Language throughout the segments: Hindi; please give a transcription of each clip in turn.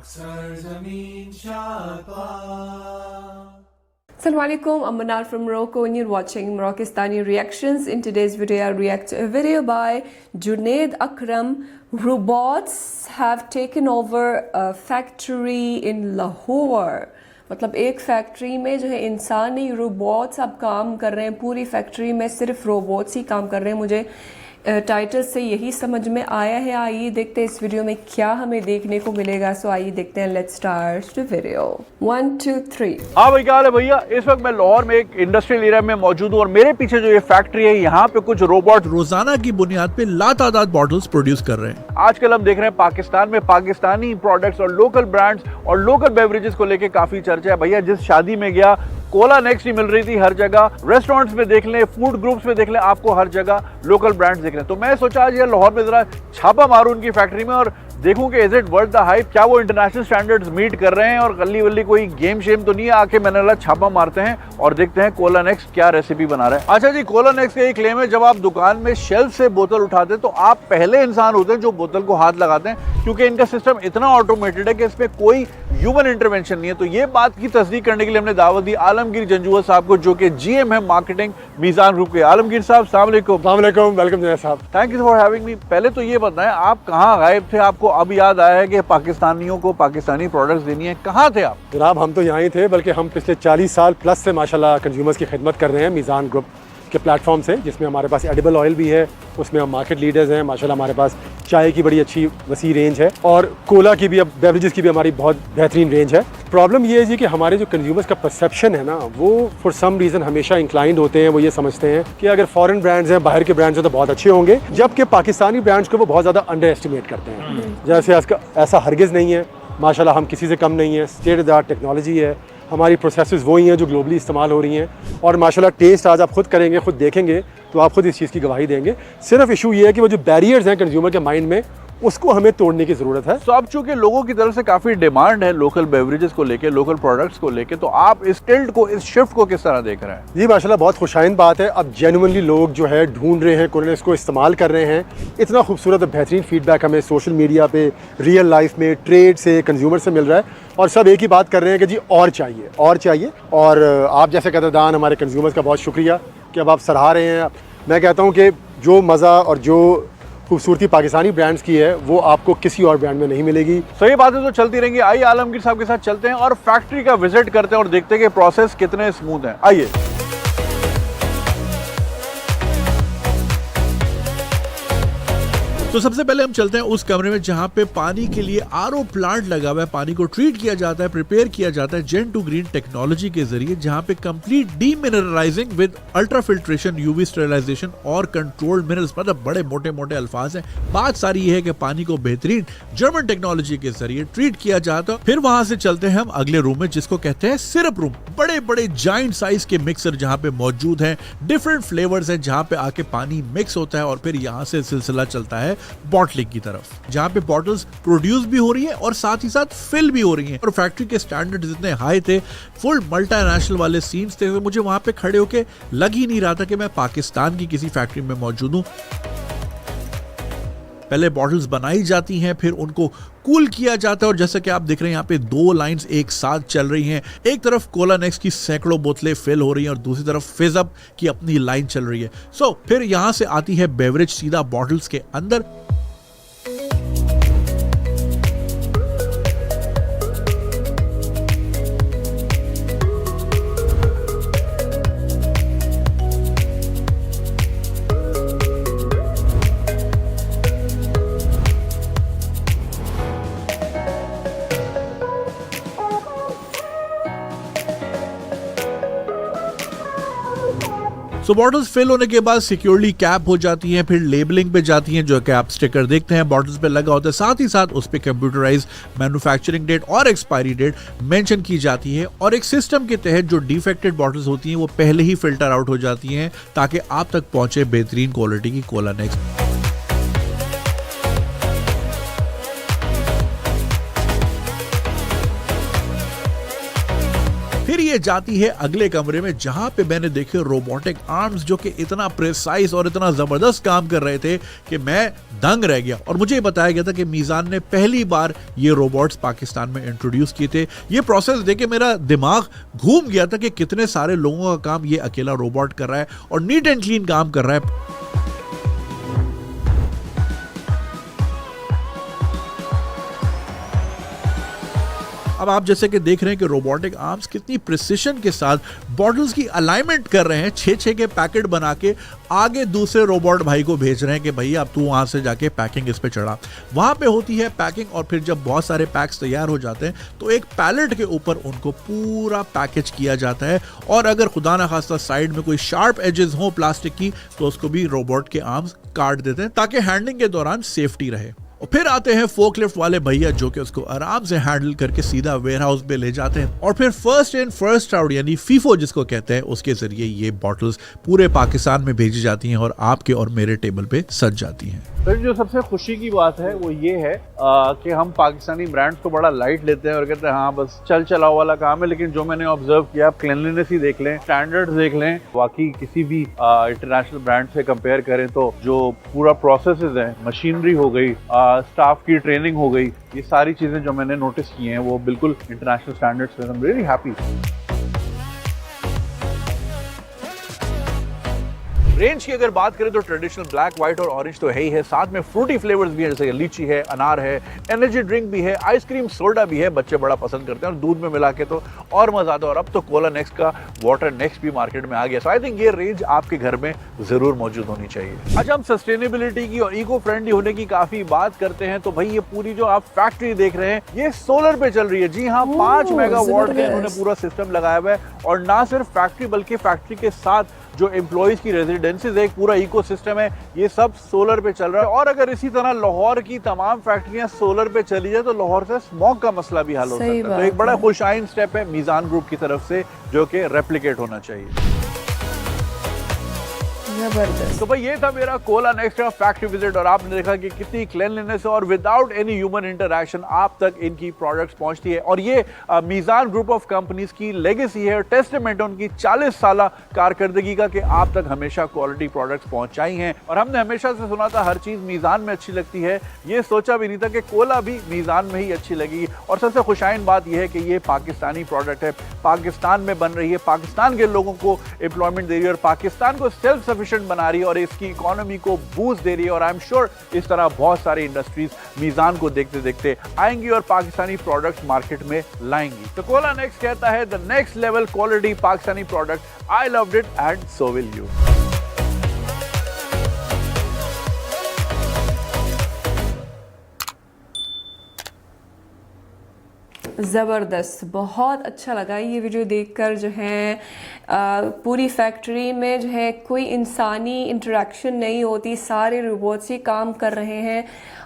Assalamualaikum, I'm Manar from Morocco and you're watching Moroccistani Reactions. In today's video, I react to a video by Junaid Akram. Robots have taken over a factory in Lahore. मतलब एक फैक्ट्री में जो है इंसान नहीं, रोबोट्स अब काम कर रहे हैं. पूरी फैक्ट्री में सिर्फ रोबोट्स ही काम कर रहे हैं. मुझे टाइटल से यही समझ में आया है. आइए देखते हैं इस वीडियो में क्या हमें देखने को मिलेगा. सो आइए देखते हैं. Let's start the video. 1 2 3. हाँ भाई, क्या हाल है भैया. इस वक्त मैं लाहौर में एक इंडस्ट्रियल एरिया में मौजूद हूँ और मेरे पीछे जो ये फैक्ट्री है, यहाँ पे कुछ रोबोट रोजाना की बुनियाद पे लातादाद बॉटल्स प्रोड्यूस कर रहे हैं. आजकल हम देख रहे हैं पाकिस्तान में पाकिस्तानी प्रोडक्ट्स और लोकल ब्रांड्स और लोकल बेवरेजेस को लेके काफी चर्चा है. भैया जिस शादी में गया, कोला नेक्स्ट ही मिल रही थी हर जगह. रेस्टोरेंट्स में देख लें, फूड ग्रुप्स में देख लें, आपको हर जगह लोकल ब्रांड्स दिख रहे हैं. तो मैं सोचा आज यार लाहौर में जरा छापा मारूं उनकी फैक्ट्री में और देखूं कि is it worth the hype. क्या वो इंटरनेशनल स्टैंडर्ड्स मीट कर रहे हैं और गली वल्ली कोई गेम शेम तो नहीं है. आके मैंने बोला छापा मारते हैं और देखते हैं कोला नेक्स्ट क्या रेसिपी बना रहा है. अच्छा जी, कोला नेक्स्ट का ये क्लेम है, जब आप दुकान में शेल्फ से बोतल उठाते हैं तो आप पहले इंसान होते हैं जो बोतल को हाथ लगाते हैं, क्योंकि इनका सिस्टम इतना ऑटोमेटेड है कि इसमें कोई ह्यूमन इंटरवेंशन नहीं है. तो ये बात की तस्दीक करने के लिए हमने दावत दी आलमगीर जंजुआ साहब को, जो कि जीएम है मार्केटिंग मीजान ग्रुप के. आलमगीर साहब, अस्सलाम वालेकुम. वेलकम जनाब साहब. Thank you for having me. पहले तो ये बताएं, आप कहाँ गायब थे? आपको अब याद आया है कि पाकिस्तानियों को पाकिस्तानी प्रोडक्ट्स देनी है. कहाँ थे आप? जनाब हम तो यहाँ ही थे, बल्कि हम पिछले 40 साल प्लस से माशाल्लाह कंज्यूमर्स की खिदमत कर रहे हैं मीज़ान ग्रुप के प्लेटफॉर्म से, जिसमें हमारे पास एडिबल ऑयल भी है, उसमें हम मार्केट लीडर्स हैं. माशाल्लाह हमारे पास चाय की बड़ी अच्छी वसी रेंज है और कोला की भी, अब बेवरेजेस की भी हमारी बहुत बेहतरीन रेंज है. प्रॉब्लम ये है जी कि हमारे जो कंज्यूमर्स का परसेप्शन है ना, वो फॉर सम रीज़न हमेशा इंक्लाइंड होते हैं. वो ये समझते हैं कि अगर फॉरेन ब्रांड्स हैं, बाहर के ब्रांड्स हैं तो बहुत अच्छे होंगे, जबकि पाकिस्तानी ब्रांड्स को वो बहुत ज़्यादा अंडर एस्टिमेट करते हैं. जैसे ऐसा हरगिज़ नहीं है. माशाल्लाह हम किसी से कम नहीं है. State of the art technology है. हमारी प्रोसेसेस वही हैं जो ग्लोबली इस्तेमाल हो रही हैं. और माशाल्लाह टेस्ट आज आप खुद करेंगे, खुद देखेंगे तो आप खुद इस चीज़ की गवाही देंगे. सिर्फ इशू ये है कि वो जो बैरियर्स हैं कंज्यूमर के माइंड में, उसको हमें तोड़ने की ज़रूरत है. तो अब चूंकि लोगों की तरफ से काफ़ी डिमांड है लोकल बेवरेजेस को लेके, लोकल प्रोडक्ट्स को लेके, तो आप इस टिल्ट को, इस शिफ्ट को किस तरह देख रहे हैं? जी माशाल्लाह बहुत खुशाइंद बात है. अब जेन्युइनली लोग जो है ढूंढ रहे हैं, कोरोनेक्स को इस्तेमाल कर रहे हैं. इतना खूबसूरत और बेहतरीन फीडबैक हमें सोशल मीडिया पे, रियल लाइफ में, ट्रेड से, कंज्यूमर से मिल रहा है और सब एक ही बात कर रहे हैं कि जी और चाहिए, और चाहिए. और आप जैसे कदरदान हमारे कंज्यूमर्स का बहुत शुक्रिया कि अब आप सराहा रहे हैं. मैं कहता हूँ कि जो मज़ा और जो खूबसूरती पाकिस्तानी ब्रांड्स की है वो आपको किसी और ब्रांड में नहीं मिलेगी. सही बातें तो चलती रहेंगी. आइए आलमगीर साहब के साथ चलते हैं और फैक्ट्री का विजिट करते हैं और देखते हैं कि प्रोसेस कितने स्मूथ हैं. आइए. तो सबसे पहले हम चलते हैं उस कमरे में जहां पे पानी के लिए आरओ प्लांट लगा हुआ है. पानी को ट्रीट किया जाता है, प्रिपेयर किया जाता है जेन टू ग्रीन टेक्नोलॉजी के जरिए, जहां पे complete demineralising with ultra filtration, UV sterilisation और कंट्रोल्ड मिनरल्स. मतलब बड़े मोटे मोटे अल्फाज हैं. बात सारी ये है कि पानी को बेहतरीन जर्मन टेक्नोलॉजी के जरिए ट्रीट किया जाता है. फिर वहां से चलते हैं हम अगले रूम में, जिसको कहते हैं सिरप रूम. बड़े बड़े जाइंट साइज के मिक्सर जहां पे मौजूद हैं, डिफरेंट फ्लेवर्स हैं, जहां पे आके पानी मिक्स होता है और फिर यहां से सिलसिला चलता है बॉटलिंग की तरफ, जहां पे बॉटल्स प्रोड्यूस भी हो रही है और साथ ही साथ फिल भी हो रही हैं. और फैक्ट्री के स्टैंडर्ड्स इतने हाई थे, फुल मल्टीनेशनल वाले सीन्स थे, तो मुझे वहां पे खड़े होके लग ही नहीं रहा था कि मैं पाकिस्तान की किसी फैक्ट्री में मौजूद हूं. पहले बॉटल्स बनाई जाती हैं, फिर उनको कूल किया जाता है और जैसा कि आप देख रहे हैं यहाँ पे 2 लाइंस एक साथ चल रही हैं. एक तरफ कोला नेक्स्ट की सैकड़ों बोतलें फिल हो रही हैं और दूसरी तरफ फिज अप की अपनी लाइन चल रही है. फिर यहां से आती है बेवरेज सीधा बॉटल्स के अंदर. तो बॉटल्स फिल होने के बाद सिक्योरली कैप हो जाती हैं, फिर लेबलिंग पे जाती हैं, जो कि आप स्टिकर देखते हैं बॉटल्स पे लगा होता है. साथ ही साथ उस पे कंप्यूटराइज मैन्युफैक्चरिंग डेट और एक्सपायरी डेट मेंशन की जाती है और एक सिस्टम के तहत जो डिफेक्टेड बॉटल्स होती हैं वो पहले ही फिल्टर आउट हो जाती हैं ताकि आप तक पहुंचे बेहतरीन क्वालिटी की कोला नेक्स्ट. फिर ये जाती है अगले कमरे में जहां पे मैंने देखे रोबोटिक आर्म्स जो कि इतना प्रिसाइज और इतना जबरदस्त काम कर रहे थे कि मैं दंग रह गया। और मुझे बताया गया था कि मीजान ने पहली बार ये रोबोट्स पाकिस्तान में इंट्रोड्यूस किए थे। ये प्रोसेस देख के मेरा दिमाग घूम गया था कि कितने सारे लोगों का काम ये अकेला रोबोट कर रहा है और नीट एंड क्लीन काम कर रहा है। अब आप जैसे कि देख रहे हैं कि रोबोटिक आर्म्स कितनी प्रिसिशन के साथ बॉटल्स की अलाइनमेंट कर रहे हैं, 6-6 के पैकेट बना के आगे दूसरे रोबोट भाई को भेज रहे हैं कि भैया अब तू वहां से जाके पैकिंग इस पे चढ़ा। वहां पे होती है पैकिंग और फिर जब बहुत सारे पैक्स तैयार हो जाते हैं तो एक पैलेट के ऊपर उनको पूरा पैकेज किया जाता है और अगर खुदा ना खास्ता साइड में कोई शार्प एजेस हो प्लास्टिक की तो उसको भी रोबोट के आर्म्स काट देते हैं ताकि हैंडलिंग के दौरान सेफ्टी रहे। और फिर आते हैं फोकलिफ्ट वाले भैया जो कि उसको आराम से हैंडल करके सीधा वेयरहाउस पे ले जाते हैं और फिर फर्स्ट इन फर्स्ट आउट यानी फीफो जिसको कहते हैं उसके जरिए ये बॉटल्स पूरे पाकिस्तान में भेजी जाती हैं और आपके और मेरे टेबल पे सज जाती हैं। तो जो सबसे खुशी की बात है वो ये है कि हम पाकिस्तानी ब्रांड्स को बड़ा लाइट लेते हैं और कहते हैं हाँ बस चल चलाओ वाला काम है, लेकिन जो मैंने ऑब्जर्व किया, आप क्लीनलीनेस ही देख लें, स्टैंडर्ड्स देख लें, बाकी किसी भी इंटरनेशनल ब्रांड से कंपेयर करें तो जो पूरा प्रोसेसेस हैं, मशीनरी हो गई, स्टाफ की ट्रेनिंग हो गई, ये सारी चीजें जो मैंने नोटिस की हैं वो बिल्कुल इंटरनेशनल स्टैंडर्ड्स पे। I am really happy. Range की अगर बात करें तो ट्रेडिशनल ब्लैक, व्हाइट और ऑरेंज तो है ही है, साथ में फ्रूटी फ्लेवर्स भी है जैसे लीची है, अनार है, एनर्जी ड्रिंक भी है, आइसक्रीम सोडा भी है, बच्चे बड़ा पसंद करते हैं और दूध में मिला के तो और मजा आता है। और अब तो कोला नेक्स्ट का वाटर नेक्स्ट भी मार्केट में आ गया। सो आई थिंक ये रेंज आपके घर में जरूर मौजूद होनी चाहिए। आज हम सस्टेनेबिलिटी की और इको फ्रेंडली होने की काफी बात करते हैं तो भाई ये पूरी जो आप फैक्ट्री देख रहे हैं ये सोलर पे चल रही है। जी हाँ, 5 मेगावाट का इन्होंने पूरा सिस्टम लगाया हुआ है और ना सिर्फ फैक्ट्री बल्कि फैक्ट्री के साथ जो एम्प्लॉइज की रेजिडेंसीज है, एक पूरा इकोसिस्टम है, ये सब सोलर पे चल रहा है। और अगर इसी तरह लाहौर की तमाम फैक्ट्रियां सोलर पे चली जाए तो लाहौर से स्मॉग का मसला भी हल हो सकता है। तो एक बड़ा खुशाइन स्टेप है मीजान ग्रुप की तरफ से जो कि रेप्लिकेट होना चाहिए। तो भाई ये था मेरा कोला नेक्स्ट का फैक्ट्री विजिट और आपने देखा कि कितनी क्लीनलीनेस और विदाउट एनी ह्यूमन इंटरैक्शन आप तक इनकी प्रोडक्ट्स पहुंचती है। और ये मीजान ग्रुप ऑफ कंपनीज की लेगेसी है, टेस्टमेंट उनकी 40 साल कारकर्दगी का कि आप तक हमेशा क्वालिटी प्रोडक्ट्स पहुंचाई हैं। और हमने हमेशा से सुना था हर चीज मीजान में अच्छी लगती है, ये सोचा भी नहीं था कि कोला भी मीजान में ही अच्छी लगेगी। और सबसे खुशाइन बात यह है कि ये पाकिस्तानी प्रोडक्ट है, पाकिस्तान में बन रही है, पाकिस्तान के लोगों को एम्प्लॉयमेंट दे रही है और पाकिस्तान को सेल्फ सफिशिएंट बना रही है और इसकी इकोनॉमी को बूस्ट दे रही है। और आई एम श्योर इस तरह बहुत सारी इंडस्ट्रीज मीजान को देखते देखते आएंगी और पाकिस्तानी प्रोडक्ट्स मार्केट में लाएंगी। तो कोला नेक्स्ट कहता है the next level quality Pakistani product, I loved it and so will you. ज़बरदस्त, बहुत अच्छा लगा ये वीडियो देखकर। जो है पूरी फैक्ट्री में जो है कोई इंसानी इंटरेक्शन नहीं होती, सारे रोबोट्स ही काम कर रहे हैं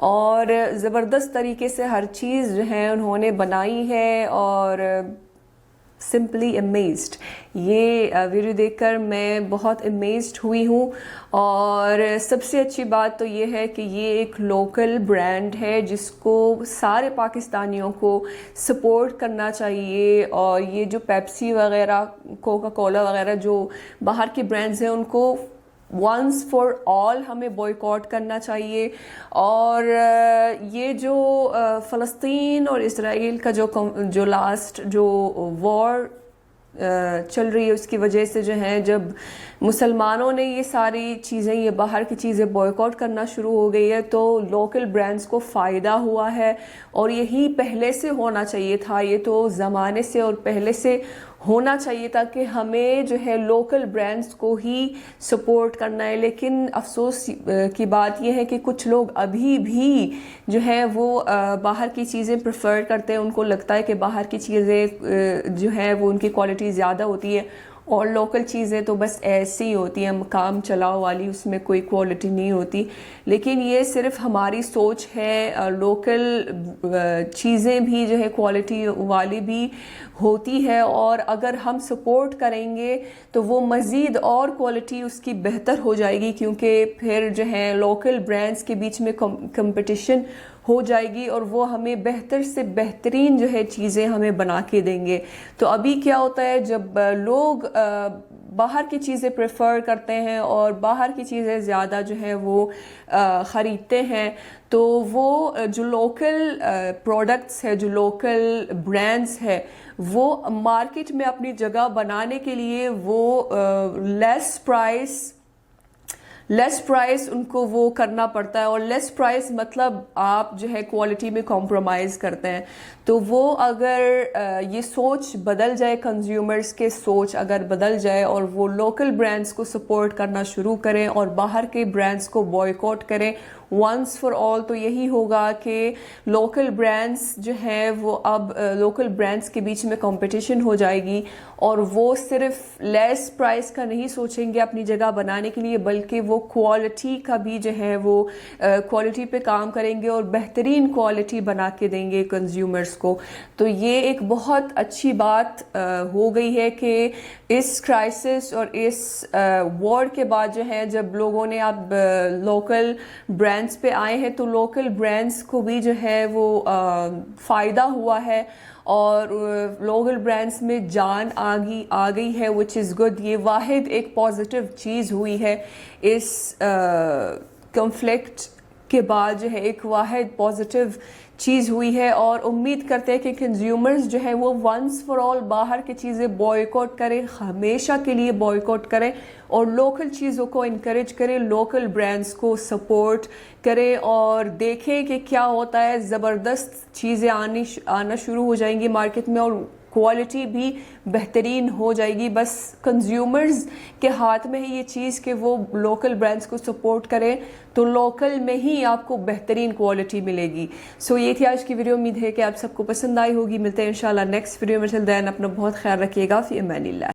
और ज़बरदस्त तरीके से हर चीज़ जो है उन्होंने बनाई है और सिंपली अमेज्ड। ये वीडियो देखकर मैं बहुत अमेज्ड हुई हूँ। और सबसे अच्छी बात तो ये है कि ये एक लोकल ब्रांड है जिसको सारे पाकिस्तानियों को सपोर्ट करना चाहिए। और ये जो पेप्सी वगैरह, कोका कोला वगैरह जो बाहर के ब्रांड्स हैं उनको वंस फॉर ऑल हमें बॉयकॉट करना चाहिए। और ये जो फ़लस्तीन और इसराइल का जो लास्ट जो वॉर चल रही है उसकी वजह से जो है जब मुसलमानों ने ये सारी चीज़ें, ये बाहर की चीज़ें बॉयकॉट करना शुरू हो गई है तो लोकल ब्रांड्स को फ़ायदा हुआ है। और यही पहले से होना चाहिए था, ये तो ज़माने से और पहले से होना चाहिए था कि हमें जो है लोकल ब्रांड्स को ही सपोर्ट करना है। लेकिन अफसोस की बात यह है कि कुछ लोग अभी भी जो है वो बाहर की चीज़ें प्रेफर करते हैं, उनको लगता है कि बाहर की चीज़ें जो है वो उनकी क्वालिटी ज़्यादा होती है और लोकल चीज़ें तो बस ऐसी ही होती हैं, काम चलाओ वाली, उसमें कोई क्वालिटी नहीं होती। लेकिन ये सिर्फ हमारी सोच है, लोकल चीज़ें भी जो है क्वालिटी वाली भी होती है, और अगर हम सपोर्ट करेंगे तो वो मज़ीद और क्वालिटी उसकी बेहतर हो जाएगी, क्योंकि फिर जो है लोकल ब्रांड्स के बीच में कंपटीशन हो जाएगी और वो हमें बेहतर से बेहतरीन जो है चीज़ें हमें बना के देंगे। तो अभी क्या होता है, जब लोग बाहर की चीज़ें प्रेफर करते हैं और बाहर की चीज़ें ज़्यादा जो है वो ख़रीदते हैं, तो वो जो लोकल प्रोडक्ट्स है, जो लोकल ब्रांड्स है, वो मार्केट में अपनी जगह बनाने के लिए वो लेस प्राइस उनको वो करना पड़ता है। और लेस प्राइस मतलब आप जो है क्वालिटी में कॉम्प्रोमाइज़ करते हैं। तो वो अगर ये सोच बदल जाए, कंज्यूमर्स के सोच अगर बदल जाए और वो लोकल ब्रांड्स को सपोर्ट करना शुरू करें और बाहर के ब्रांड्स को बॉयकॉट करें वंस फॉर ऑल, तो यही होगा कि लोकल ब्रांड्स जो हैं वो अब लोकल ब्रांड्स के बीच में कंपटीशन हो जाएगी और वो सिर्फ लेस प्राइस का नहीं सोचेंगे अपनी जगह बनाने के लिए, बल्कि वो क्वालिटी का भी जो है वो क्वालिटी पे काम करेंगे और बेहतरीन क्वालिटी बना के देंगे कंज्यूमर्स को। तो ये एक बहुत अच्छी बात हो गई है कि इस क्राइसिस और इस वॉर के बाद जो है, जब लोगों ने अब लोकल ब्रांड्स पे आए हैं, तो लोकल ब्रांड्स को भी जो है वो फ़ायदा हुआ है और लोकल ब्रांड्स में जान आ गई है, विच इज़ गुड। ये वाहिद एक पॉजिटिव चीज़ हुई है इस कॉन्फ्लिक्ट के बाद, जो है एक वाहिद पॉजिटिव चीज़ हुई है। और उम्मीद करते हैं कि कंज्यूमर्स जो है वो वंस फॉर ऑल बाहर की चीज़ें बॉयकॉट करें, हमेशा के लिए बॉयकॉट करें और लोकल चीज़ों को इनकरेज करें, लोकल ब्रांड्स को सपोर्ट करें और देखें कि क्या होता है। ज़बरदस्त चीज़ें आना शुरू हो जाएंगी मार्केट में और क्वालिटी भी बेहतरीन हो जाएगी। बस कंज्यूमर्स के हाथ में है ये चीज़ कि वो लोकल ब्रांड्स को सपोर्ट करें, तो लोकल में ही आपको बेहतरीन क्वालिटी मिलेगी। सो ये थी आज की वीडियो। उम्मीद है कि आप सबको पसंद आई होगी। मिलते हैं इंशाल्लाह नेक्स्ट वीडियो में। टिल देन अपना बहुत ख्याल रखिएगा। फी अमानिल्लाह।